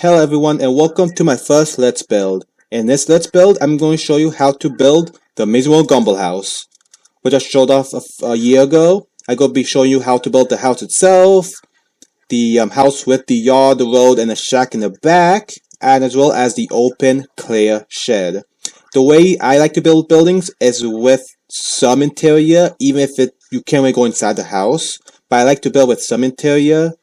Hello everyone and welcome to my first Let's Build. In this Let's Build, I'm going to show you how to build the Amazing World of Gumball house, which I showed off a year ago. I'm going to be showing you how to build the house itself, the house with the yard, the road, and the shack in the back, and as well as the open, clear shed. The way I like to build buildings is with some interior, even if you can't really go inside the house. But I like to build with some interior.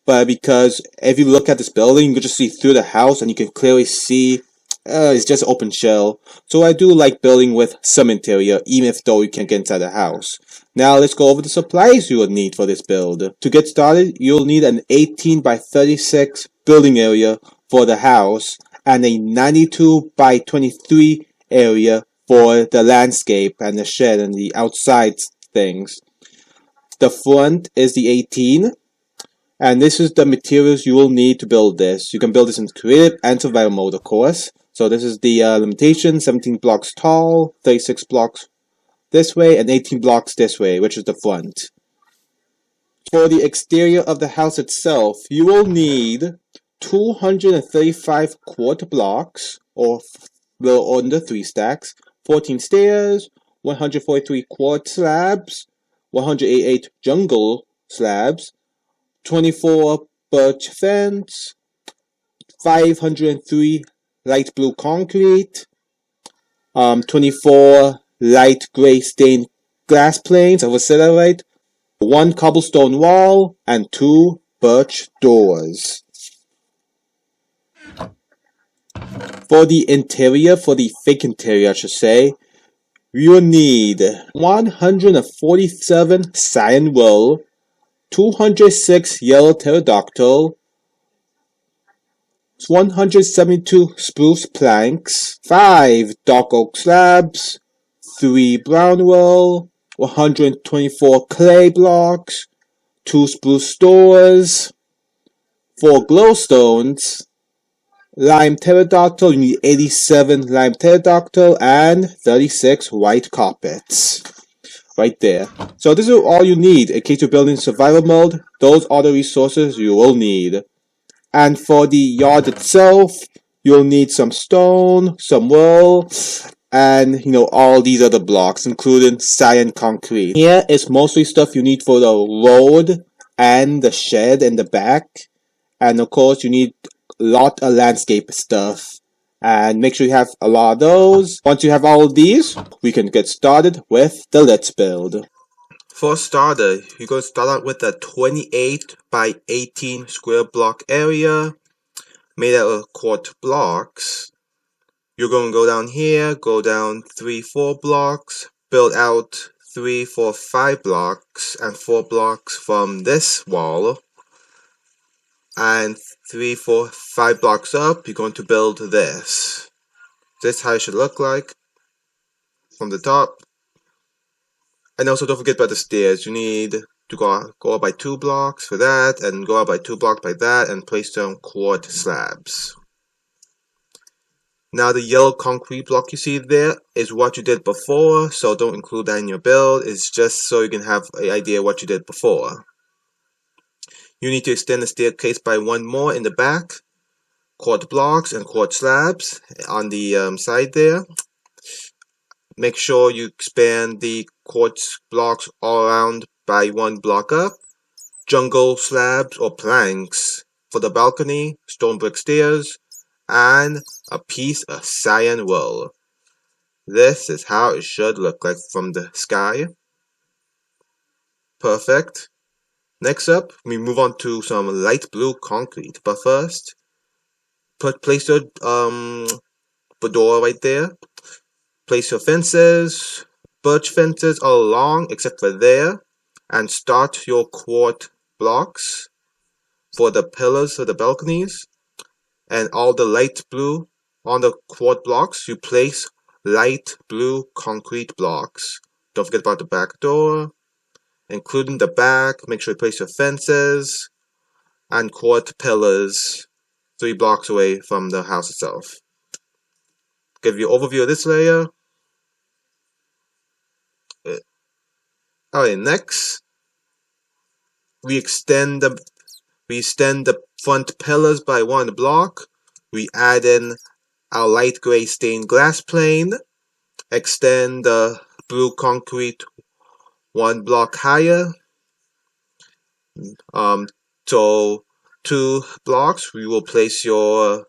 But because if you look at this building, you can just see through the house and you can clearly see it's just open shell. So I do like building with some interior, even if though you can't get inside the house. Now let's go over the supplies you will need for this build. To get started, you'll need an 18 by 36 building area for the house and a 92 by 23 area for the landscape and the shed and the outside things. The front is the 18. And this is the materials you will need to build this. You can build this in creative and survival mode, of course. So this is the limitation, 17 blocks tall, 36 blocks this way, and 18 blocks this way, which is the front. For the exterior of the house itself, you will need 235 quart blocks, or little under 3 stacks, 14 stairs, 143 quart slabs, 188 jungle slabs, 24 birch fence, 503 light blue concrete, 24 light gray stained glass planes, I was said that right, 1 cobblestone wall, and 2 birch doors. For the interior, for the fake interior I should say, you will need 147 cyan wool, 206 yellow pterodactyl, 172 spruce planks, 5 dark oak slabs, 3 brown wool, 124 clay blocks, 2 spruce doors, 4 glowstones, lime pterodactyl, you need 87 lime pterodactyl, and 36 white carpets. Right there. So this is all you need in case you're building survival mode. Those are the resources you will need. And for the yard itself, you'll need some stone, some wool, and all these other blocks, including cyan concrete. Here is mostly stuff you need for the road and the shed in the back. And of course you need a lot of landscape stuff. And make sure you have a lot of those. Once you have all of these, we can get started with the Let's Build. For starter, you're going to start out with a 28 by 18 square block area made out of quart blocks. You're going to go down here, go down 3-4 blocks, build out 3-4-5 blocks and 4 blocks from this wall. And 3-4-5 blocks up, you're going to build this. This is how it should look like from the top. And also don't forget about the stairs. You need to go up by 2 blocks for that, and go up by 2 blocks by that, and place some quart slabs. Now the yellow concrete block you see there is what you did before, so don't include that in your build. It's just so you can have an idea what you did before. You need to extend the staircase by 1 more in the back. Quart blocks and quart slabs on the side there. Make sure you expand the quartz blocks all around by 1 block up. Jungle slabs or planks for the balcony, stone brick stairs, and a piece of cyan wool. This is how it should look like from the sky. Perfect. Next up, we move on to some light blue concrete. But first, place your door right there. Place your fences, birch fences all along except for there, and start your quart blocks for the pillars of the balconies. And all the light blue on the quart blocks, you place light blue concrete blocks. Don't forget about the back door, including the back. Make sure you place your fences and quart pillars 3 blocks away from the house itself. Give you an overview of this layer. Alright, next we extend the We extend the front pillars by 1 block. We add in our light gray stained glass plane. Extend the blue concrete 1 block higher. So 2 blocks, we will place your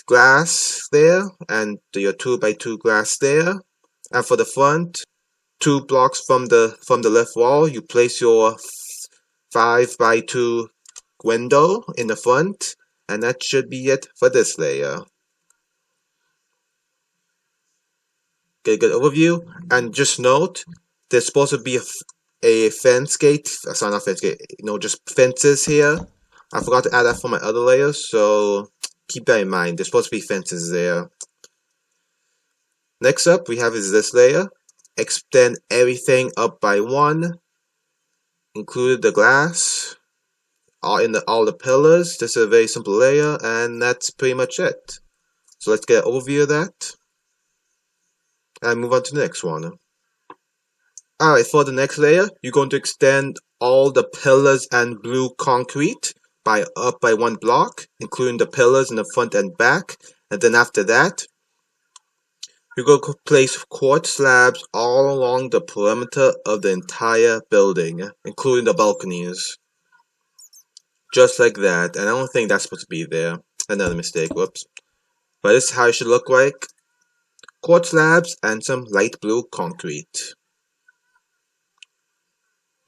glass there and your 2x2 glass there. And for the front, 2 blocks from the left wall, you place your 5x2 window in the front, and that should be it for this layer. Get a good overview, and just note, there's supposed to be a fence gate, sorry, not fence gate, just fences here. I forgot to add that for my other layers, so keep that in mind. There's supposed to be fences there. Next up, we have is this layer. Extend everything up by 1, include the glass, all the pillars. This is a very simple layer, and that's pretty much it. So let's get an overview of that, and move on to the next one. Alright, for the next layer, you're going to extend all the pillars and blue concrete up by 1 block, including the pillars in the front and back. And then after that, you're going to place quartz slabs all along the perimeter of the entire building, including the balconies. Just like that. And I don't think that's supposed to be there. Another mistake, whoops. But this is how it should look like. Quartz slabs and some light blue concrete.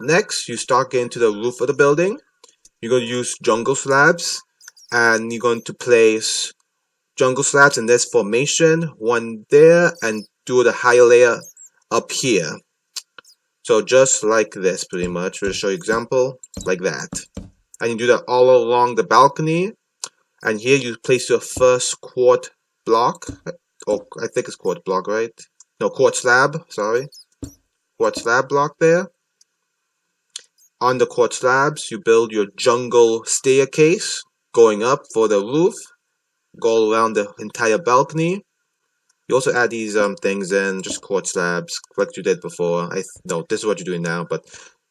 Next, you start getting to the roof of the building. You're going to use jungle slabs, and you're going to place jungle slabs in this formation, 1 there, and do the higher layer up here. So just like this, pretty much. We'll show you example, like that. And you do that all along the balcony, and here you place your first quartz block. Oh, I think it's quartz block, right? No, quartz slab, sorry. Quartz slab block there. On the quartz slabs, you build your jungle staircase going up for the roof. Go around the entire balcony. You also add these things in, just quartz slabs, like you did before. No, this is what you're doing now, but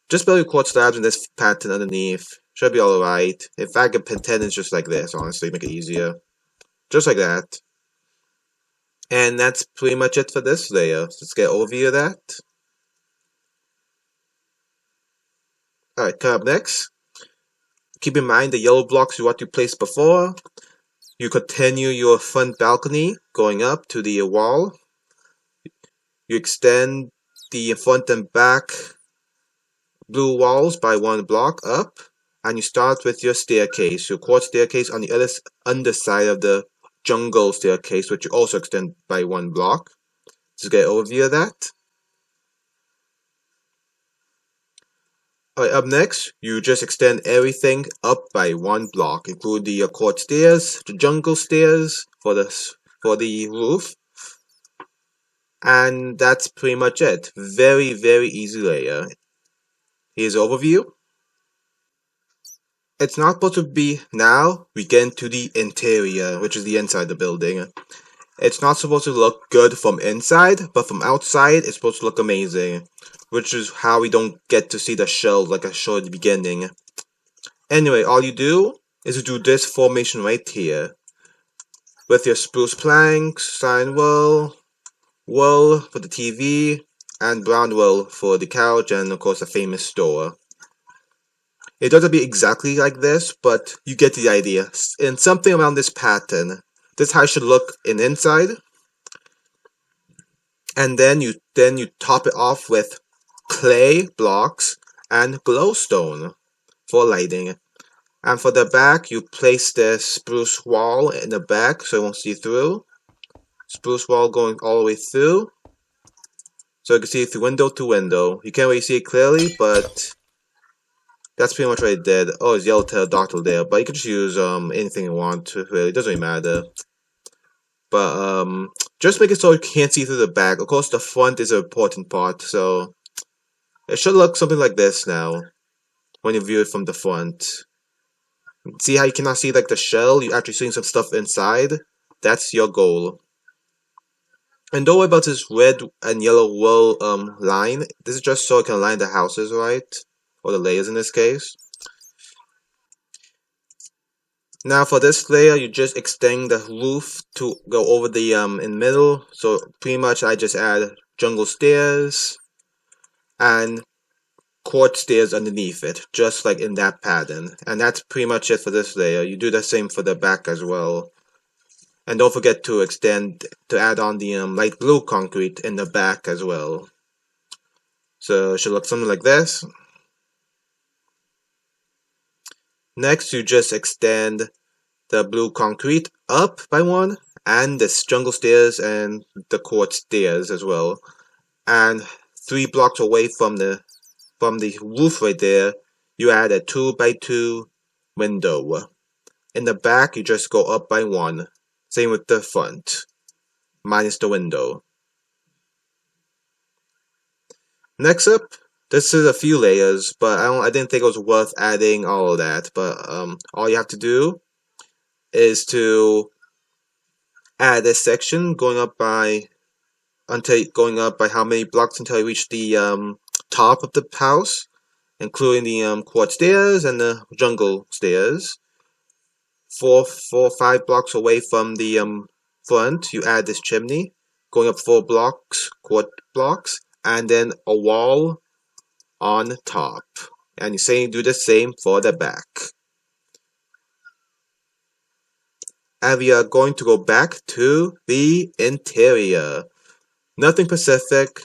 just build your quartz slabs in this pattern underneath. Should be alright. In fact, a pattern is just like this, honestly, make it easier. Just like that. And that's pretty much it for this layer. Let's get an overview of that. Alright, coming up next. Keep in mind the yellow blocks is what you placed before. You continue your front balcony going up to the wall. You extend the front and back blue walls by 1 block up. And you start with your staircase, your quartz staircase on the other underside of the jungle staircase, which you also extend by 1 block. Let's get an overview of that. Alright, up next, you just extend everything up by 1 block, including the quartz stairs, the jungle stairs for the roof. And that's pretty much it. Very, very easy layer. Here's an overview. It's not supposed to be now. We get into the interior, which is the inside of the building. It's not supposed to look good from inside, but from outside, it's supposed to look amazing. Which is how we don't get to see the shell like I showed at the beginning. Anyway, all you do is you do this formation right here. With your spruce planks, cyan wool for the TV, and brown wool for the couch, and of course the famous store. It doesn't be exactly like this, but you get the idea. In something around this pattern. This is how it should look inside. And then you top it off with clay blocks and glowstone for lighting. And for the back, you place the spruce wall in the back so it won't see through. Spruce wall going all the way through. So you can see it through window to window. You can't really see it clearly, but that's pretty much what I did. Oh, it's yellowtail dotted there, but you can just use anything you want to, really. It doesn't really matter. But just make it so you can't see through the back. Of course, the front is an important part, so it should look something like this now when you view it from the front. See how you cannot see like the shell? You're actually seeing some stuff inside. That's your goal. And don't worry about this red and yellow wool line. This is just so it can line the houses right, or the layers in this case. Now for this layer, you just extend the roof to go over the in the middle. So pretty much I just add jungle stairs and quartz stairs underneath it, just like in that pattern. And that's pretty much it for this layer. You do the same for the back as well. And don't forget to add on the light blue concrete in the back as well. So it should look something like this. Next, you just extend the blue concrete up by one, and the jungle stairs and the quartz stairs as well. And 3 blocks away from the roof right there, you add a 2x2 window. In the back, you just go up by 1. Same with the front, minus the window. Next up, this is a few layers, but I didn't think it was worth adding all of that. But all you have to do is to add this section going up by how many blocks until you reach the top of the house, including the quartz stairs and the jungle stairs. 5 blocks away from the front, you add this chimney, going up 4 blocks, quartz blocks, and then a wall on top. And you do the same for the back. And we are going to go back to the interior. Nothing specific.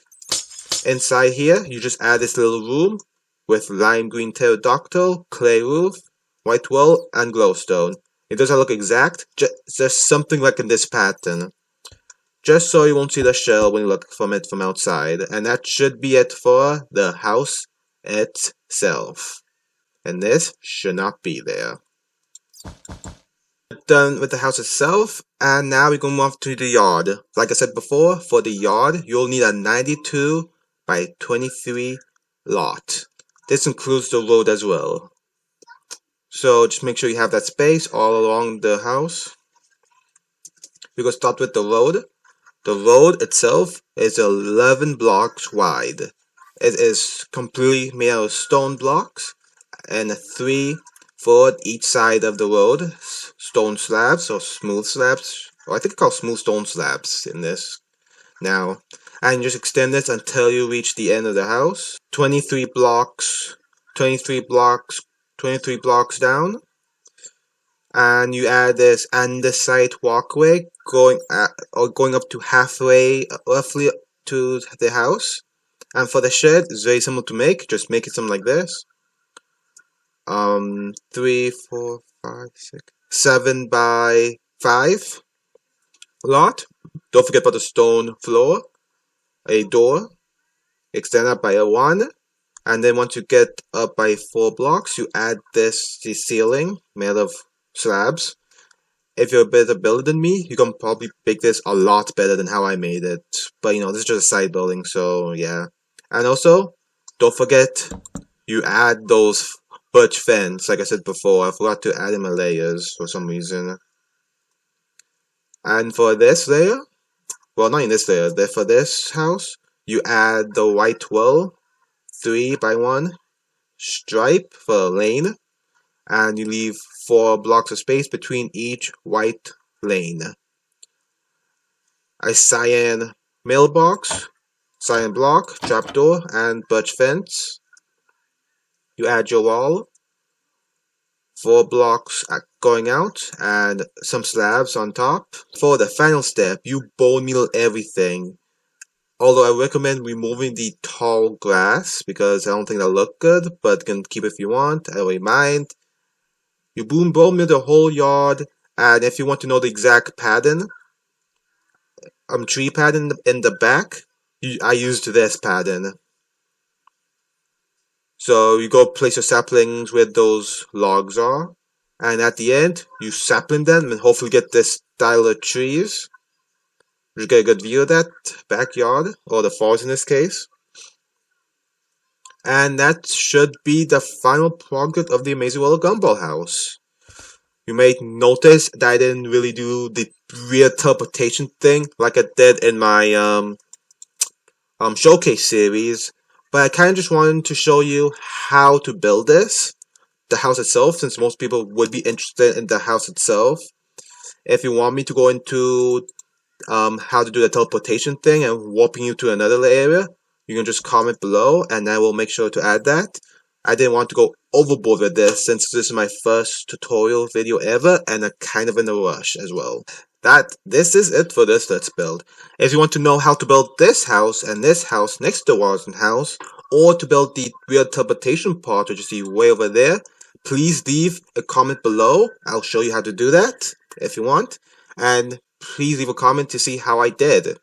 Inside here, you just add this little room with lime green pterodactyl, clay roof, white wall, and glowstone. It doesn't look exact, just something like in this pattern. Just so you won't see the shell when you look from it from outside. And that should be it for the house itself. And this should not be there. Done with the house itself, and now we're going to move to the yard. Like I said before, for the yard, you'll need a 92 by 23 lot. This includes the road as well. So just make sure you have that space all along the house. We're going to start with the road. The road itself is 11 blocks wide. It is completely made out of stone blocks and 3 for each side of the road. Stone slabs or smooth slabs. Or I think it's called smooth stone slabs in this now. And just extend this until you reach the end of the house. 23 blocks down. And you add this andesite walkway going up to halfway roughly to the house. And for the shed, it's very simple to make. Just make it something like this. 3, 4, 5, 6, 7 by 5 lot. Don't forget about the stone floor. A door. Extend up by a 1. And then once you get up by 4 blocks, you add the ceiling made of slabs. If you're a better builder than me, you can probably make this a lot better than how I made it. But this is just a side building, so yeah. And also, don't forget, you add those birch fence, like I said before. I forgot to add in my layers for some reason. And for this layer, well, not in this layer, for this house, you add the white wall, 3 by 1 stripe for lane, and you leave 4 blocks of space between each white lane. A cyan mailbox, cyan block, trapdoor, and birch fence. You add your wall, 4 blocks going out, and some slabs on top. For the final step, you bone meal everything. Although I recommend removing the tall grass because I don't think that'll look good, but you can keep it if you want. I don't really mind. You bone meal the whole yard, and if you want to know the exact pattern, tree pattern in the back, I used this pattern. So you go place your saplings where those logs are, and at the end you sapling them and hopefully get this style of trees. You get a good view of that backyard, or the forest in this case. And that should be the final product of the Amazing World of Gumball house. You may notice that I didn't really do the real teleportation thing like I did in my showcase series, but I kind of just wanted to show you how to build this. the house itself, since most people would be interested in the house itself. If you want me to go into how to do the teleportation thing and warping you to another area, you can just comment below and I will make sure to add that. I didn't want to go overboard with this since this is my first tutorial video ever and I'm kind of in a rush as well. This is it for this Let's Build. If you want to know how to build this house and this house next to Waterson house, or to build the real teleportation part which you see way over there, please leave a comment below. I'll show you how to do that if you want. And please leave a comment to see how I did.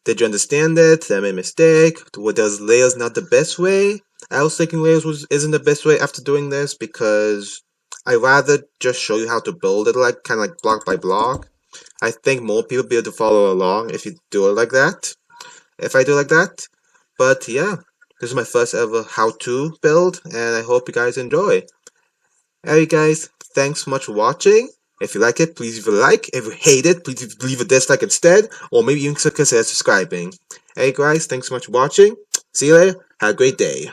Did you understand it? Did I make a mistake? Were those layers not the best way? I was thinking layers isn't the best way after doing this because I rather just show you how to build it like kind of like block by block. I think more people will be able to follow along if you do it like that. If I do like that. But yeah, this is my first ever how-to build and I hope you guys enjoy. Alright guys, thanks so much for watching. If you like it, please leave a like. If you hate it, please leave a dislike instead. Or maybe even consider subscribing. Hey guys, thanks so much for watching. See you later. Have a great day.